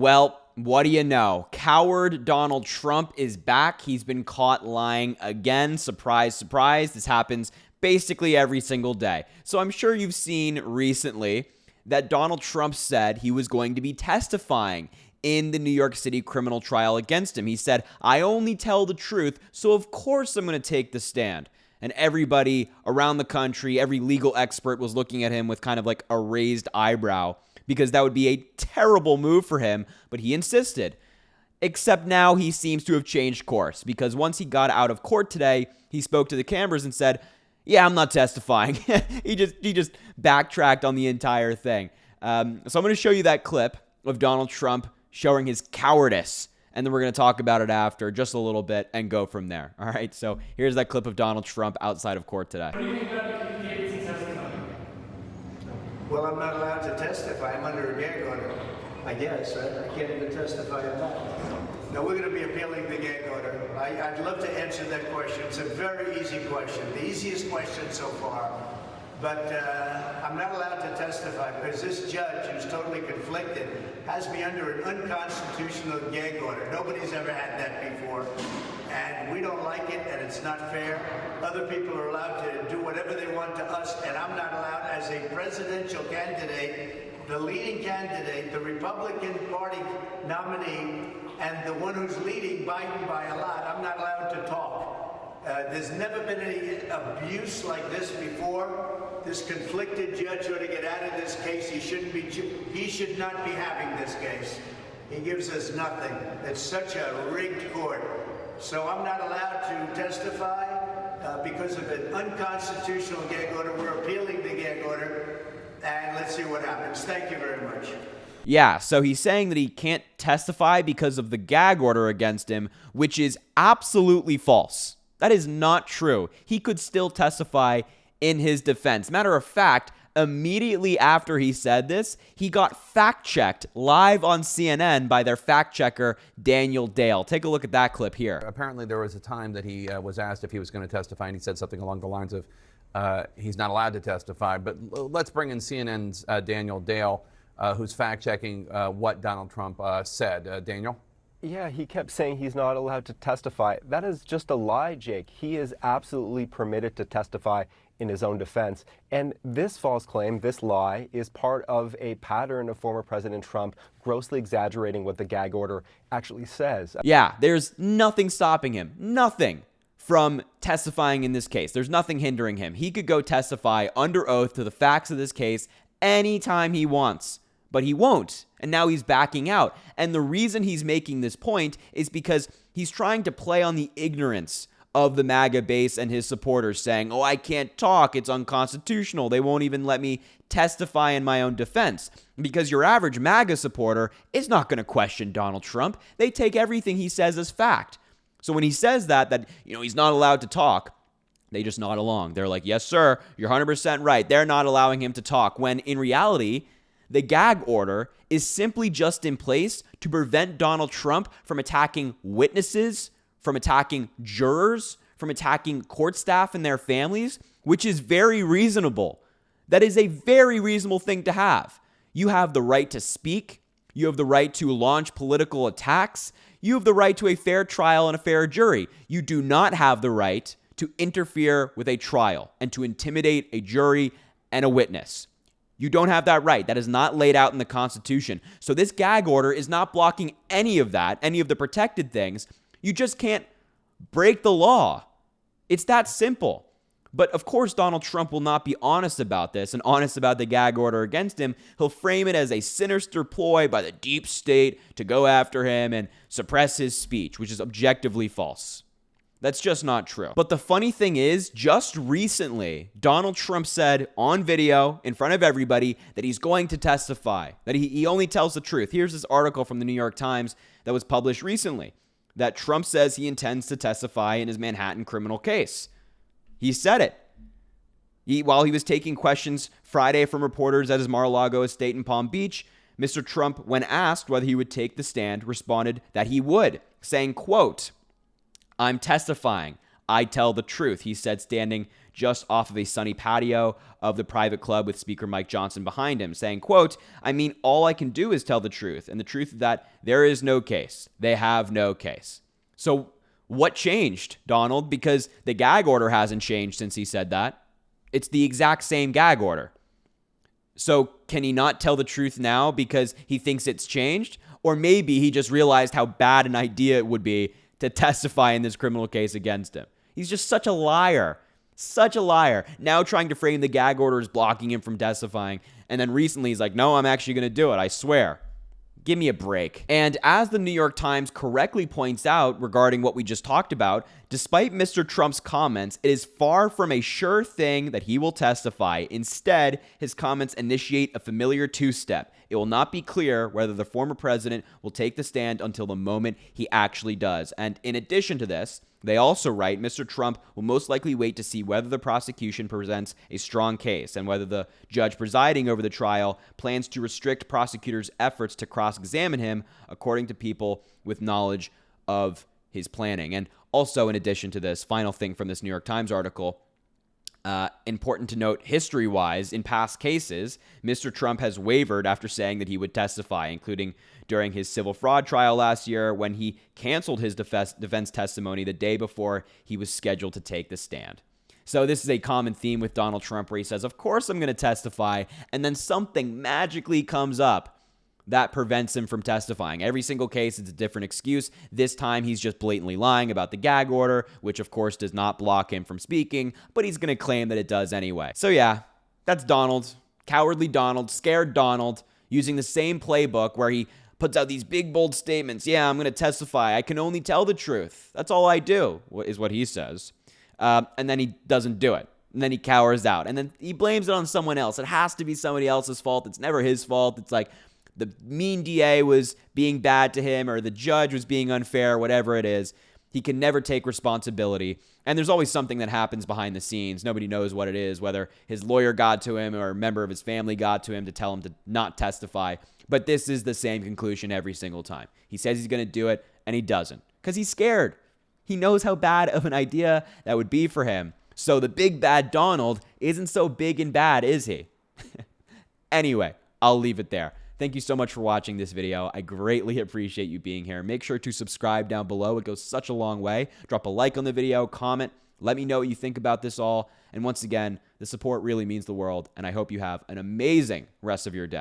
Well, what do you know? Coward Donald Trump is back. He's been caught lying again. Surprise, surprise. This happens basically every single day. So I'm sure you've seen recently that Donald Trump said he was going to be testifying in the New York City criminal trial against him. He said, I only tell the truth, so of course I'm going to take the stand. And everybody around the country, every legal expert was looking at him with kind of like a raised eyebrow because that would be a terrible move for him, but he insisted. Except now he seems to have changed course because once he got out of court today, he spoke to the cameras and said, yeah, I'm not testifying. He just backtracked on the entire thing. So I'm going to show you that clip of Donald Trump showing his cowardice, and then we're going to talk about it after just a little bit and go from there. All right, so here's that clip of Donald Trump outside of court today. What do you think about the candidates testifying? Well, I'm not allowed to testify. I'm under a gag order. I guess. I can't even testify on that. No, we're going to be appealing the gag order. I'd love to answer that question. It's a very easy question, the easiest question so far. But I'm not allowed to testify because this judge, who's totally conflicted, has me under an unconstitutional gag order. Nobody's ever had that before. And we don't like it, and it's not fair. Other people are allowed to do whatever they want to us, and I'm not allowed as a presidential candidate, the leading candidate, the Republican Party nominee, and the one who's leading Biden by a lot. I'm not allowed to talk. There's never been any abuse like this before. This conflicted judge ought to get out of this case. He should not be having this case. He gives us nothing. It's such a rigged court. So I'm not allowed to testify because of an unconstitutional gag order. We're appealing the gag order, and let's see what happens. Thank you very much. Yeah, so he's saying that he can't testify because of the gag order against him, which is absolutely false. That is not true. He could still testify in his defense. Matter of fact, immediately after he said this, he got fact-checked live on CNN by their fact-checker, Daniel Dale. Take a look at that clip here. Apparently there was a time that he was asked if he was going to testify, and he said something along the lines of he's not allowed to testify. But let's bring in CNN's Daniel Dale, who's fact-checking what Donald Trump said. Daniel? Yeah, he kept saying he's not allowed to testify. That is just a lie, Jake. He is absolutely permitted to testify in his own defense. And this false claim, this lie, is part of a pattern of former President Trump grossly exaggerating what the gag order actually says. Yeah, there's nothing stopping him. Nothing from testifying in this case. There's nothing hindering him. He could go testify under oath to the facts of this case anytime he wants. But he won't, and now he's backing out. And the reason he's making this point is because he's trying to play on the ignorance of the MAGA base and his supporters, saying, oh, I can't talk, it's unconstitutional, they won't even let me testify in my own defense. Because your average MAGA supporter is not going to question Donald Trump. They take everything he says as fact. So when he says that he's not allowed to talk, they just nod along. They're like, yes, sir, you're 100% right. They're not allowing him to talk, when in reality, the gag order is simply just in place to prevent Donald Trump from attacking witnesses, from attacking jurors, from attacking court staff and their families, which is very reasonable. That is a very reasonable thing to have. You have the right to speak. You have the right to launch political attacks. You have the right to a fair trial and a fair jury. You do not have the right to interfere with a trial and to intimidate a jury and a witness. You don't have that right. That is not laid out in the Constitution. So this gag order is not blocking any of that, any of the protected things. You just can't break the law. It's that simple. But of course, Donald Trump will not be honest about this and honest about the gag order against him. He'll frame it as a sinister ploy by the deep state to go after him and suppress his speech, which is objectively false. That's just not true. But the funny thing is, just recently, Donald Trump said on video in front of everybody that he's going to testify, that he only tells the truth. Here's this article from the New York Times that was published recently, that Trump says he intends to testify in his Manhattan criminal case. He said it. While he was taking questions Friday from reporters at his Mar-a-Lago estate in Palm Beach, Mr. Trump, when asked whether he would take the stand, responded that he would, saying, quote, I'm testifying. I tell the truth, he said, standing just off of a sunny patio of the private club with Speaker Mike Johnson behind him, saying, quote, "I mean, all I can do is tell the truth, and the truth is that there is no case. They have no case." So what changed, Donald? Because the gag order hasn't changed since he said that. It's the exact same gag order. So can he not tell the truth now because he thinks it's changed? Or maybe he just realized how bad an idea it would be to testify in this criminal case against him. He's just such a liar. Such a liar. Now trying to frame the gag order as blocking him from testifying. And then recently he's like, no, I'm actually going to do it. I swear. Give me a break. And as the New York Times correctly points out regarding what we just talked about, despite Mr. Trump's comments, it is far from a sure thing that he will testify. Instead, his comments initiate a familiar two-step. It will not be clear whether the former president will take the stand until the moment he actually does. And in addition to this, they also write, Mr. Trump will most likely wait to see whether the prosecution presents a strong case and whether the judge presiding over the trial plans to restrict prosecutors' efforts to cross-examine him, according to people with knowledge of his planning. And also, in addition to this, final thing from this New York Times article, important to note, history-wise, in past cases, Mr. Trump has wavered after saying that he would testify, including during his civil fraud trial last year when he canceled his defense testimony the day before he was scheduled to take the stand. So this is a common theme with Donald Trump where he says, of course I'm going to testify, and then something magically comes up that prevents him from testifying. Every single case, it's a different excuse. This time, he's just blatantly lying about the gag order, which of course does not block him from speaking, but he's going to claim that it does anyway. So yeah, that's Donald. Cowardly Donald, scared Donald, using the same playbook where he puts out these big, bold statements. Yeah, I'm going to testify. I can only tell the truth. That's all I do, is what he says. And then he doesn't do it. And then he cowers out. And then he blames it on someone else. It has to be somebody else's fault. It's never his fault. It's like the mean DA was being bad to him or the judge was being unfair, whatever it is. He can never take responsibility. And there's always something that happens behind the scenes. Nobody knows what it is, whether his lawyer got to him or a member of his family got to him to tell him to not testify. But this is the same conclusion every single time. He says he's going to do it, and he doesn't because he's scared. He knows how bad of an idea that would be for him. So the big bad Donald isn't so big and bad, is he? Anyway, I'll leave it there. Thank you so much for watching this video. I greatly appreciate you being here. Make sure to subscribe down below. It goes such a long way. Drop a like on the video, comment, let me know what you think about this all. And once again, the support really means the world, and I hope you have an amazing rest of your day.